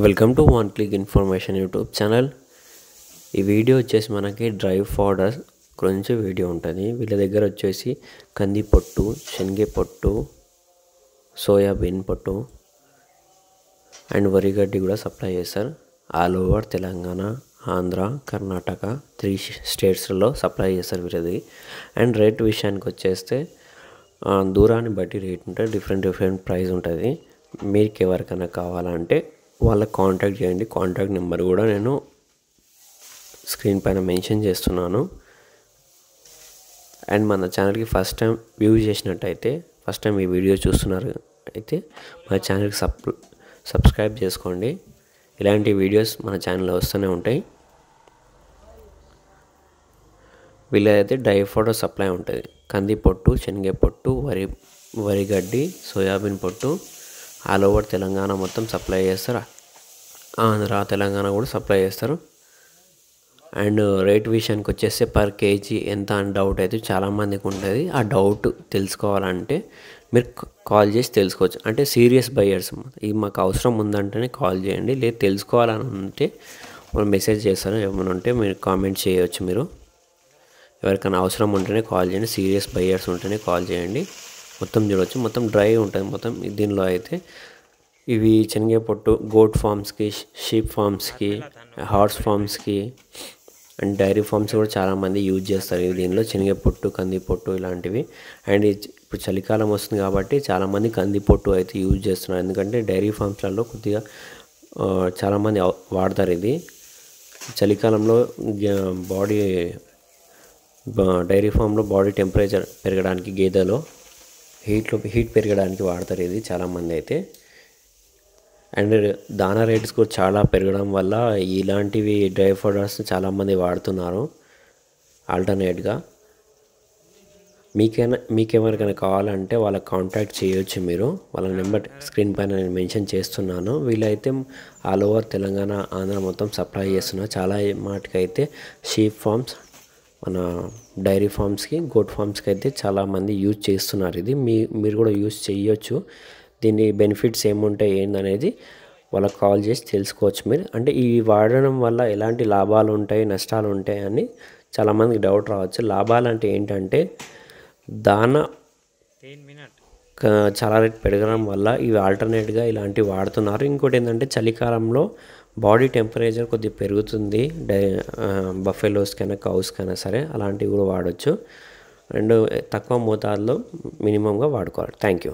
Welcome to one click information YouTube channel. ఈ video వచ్చేసి మనకి డ్రై ఫౌడర్ గురించి వీడియో ఉంటుంది. వీళ్ళ దగ్గర వచ్చేసి కంది పొట్టు, శనగ పొట్టు, సోయాబీన్ పొట్టు అండ్ వరి గడ్డి కూడా సప్లై చేస్తారు. ఆల్ ఓవర్ తెలంగాణ, ఆంధ్ర, కర్ణాటక 3 స్టేట్స్లో సప్లై చేస్తారు వీళ్ళది. అండ్ రేట్ విషయానికి వచ్చేస్తే దూరాన్ని బట్టి రేట్ ఉంటుంది, డిఫరెంట్ ప్రైస్ ఉంటుంది. మీకు ఎవరికైనా కావాలంటే వాళ్ళకి కాంటాక్ట్ చేయండి. కాంటాక్ట్ నెంబర్ కూడా నేను స్క్రీన్ పైన మెన్షన్ చేస్తున్నాను. అండ్ మన ఛానల్కి ఫస్ట్ టైం వ్యూ చేసినట్టయితే, ఫస్ట్ టైం ఈ వీడియో చూస్తున్నారు అయితే మన ఛానల్కి సబ్స్క్రైబ్ చేసుకోండి. ఇలాంటి వీడియోస్ మన ఛానల్లో వస్తూనే ఉంటాయి. వీళ్ళైతే డ్రై ఫౌడర్ సప్లై ఉంటుంది. కంది పొట్టు, శనగ పొట్టు, వరి గడ్డి, సోయాబీన్ పొట్టు ఆల్ ఓవర్ తెలంగాణ మొత్తం సప్లై చేస్తారు. ఆంధ్ర, తెలంగాణ కూడా సప్లై చేస్తారు. అండ్ రేట్ విషయానికి వచ్చేస్తే పర్ కేజీ ఎంత అని డౌట్ అయితే చాలామందికి ఉంటుంది. ఆ డౌట్ తెలుసుకోవాలంటే మీరు కాల్ చేసి తెలుసుకోవచ్చు. అంటే సీరియస్ బయర్స్ ఇది మాకు అవసరం ఉందంటేనే కాల్ చేయండి. లేదు తెలుసుకోవాలని ఉంటే మెసేజ్ చేస్తారు. ఏమైనా ఉంటే మీరు కామెంట్ చేయవచ్చు. మీరు ఎవరికైనా అవసరం ఉంటేనే కాల్ చేయండి. సీరియస్ బయర్స్ ఉంటేనే కాల్ చేయండి. మొత్తం చూడవచ్చు, మొత్తం డ్రై ఉంటుంది. మొత్తం దీనిలో అయితే ఇవి శనగ పొట్టు గోట్ ఫార్మ్స్కి, షీప్ ఫార్మ్స్కి, హార్స్ ఫార్మ్స్కి అండ్ డైరీ ఫార్మ్స్ కూడా చాలామంది యూజ్ చేస్తారు. దీనిలో శనగ పొట్టు, కంది పొట్టు ఇలాంటివి. అండ్ ఇప్పుడు చలికాలం వస్తుంది కాబట్టి చాలామంది కంది పొట్టు అయితే యూజ్ చేస్తున్నారు. ఎందుకంటే డైరీ ఫార్మ్స్లలో కొద్దిగా చాలామంది వాడతారు. ఇది చలికాలంలో డైరీ ఫామ్లో బాడీ టెంపరేచర్ పెరగడానికి, గేదెలో హీట్ పెరగడానికి వాడతారు ఇది చాలామంది అయితే. అండ్ దానా రేట్స్ కూడా చాలా పెరగడం వల్ల ఇలాంటివి డ్రై ఫౌడర్స్ చాలామంది వాడుతున్నారు ఆల్టర్నేట్గా. మీకెవరికైనా కావాలంటే వాళ్ళకి కాంటాక్ట్ చేయొచ్చు. మీరు వాళ్ళ నెంబర్ స్క్రీన్ పైన నేను మెన్షన్ చేస్తున్నాను. వీళ్ళైతే ఆల్ ఓవర్ తెలంగాణ, ఆంధ్ర మొత్తం సప్లై చేస్తున్నారు. చాలా మాటకైతే షీప్ ఫార్మ్స్, మన డైరీ ఫార్మ్స్కి, గోట్ ఫార్మ్స్కి అయితే చాలామంది యూజ్ చేస్తున్నారు. ఇది మీరు కూడా యూజ్ చేయొచ్చు. దీని బెనిఫిట్స్ ఏముంటాయి ఏందనేది వాళ్ళకి కాల్ చేసి తెలుసుకోవచ్చు మీరు. అంటే ఇవి వాడడం వల్ల ఎలాంటి లాభాలు ఉంటాయి, నష్టాలు ఉంటాయి అని చాలామందికి డౌట్ రావచ్చు. లాభాలు అంటే ఏంటంటే దానా చాలా రేట్ పెరగడం వల్ల ఇవి ఆల్టర్నేట్గా ఇలాంటివి వాడుతున్నారు. ఇంకోటి ఏంటంటే చలికాలంలో బాడీ టెంపరేచర్ కొద్దిగా పెరుగుతుంది. బఫెలోస్కైనా, కౌస్కైనా సరే అలాంటివి కూడా వాడచ్చు. అండ్ తక్కువ మోతాదులో మినిమంగా వాడుకోవాలి. Thank you.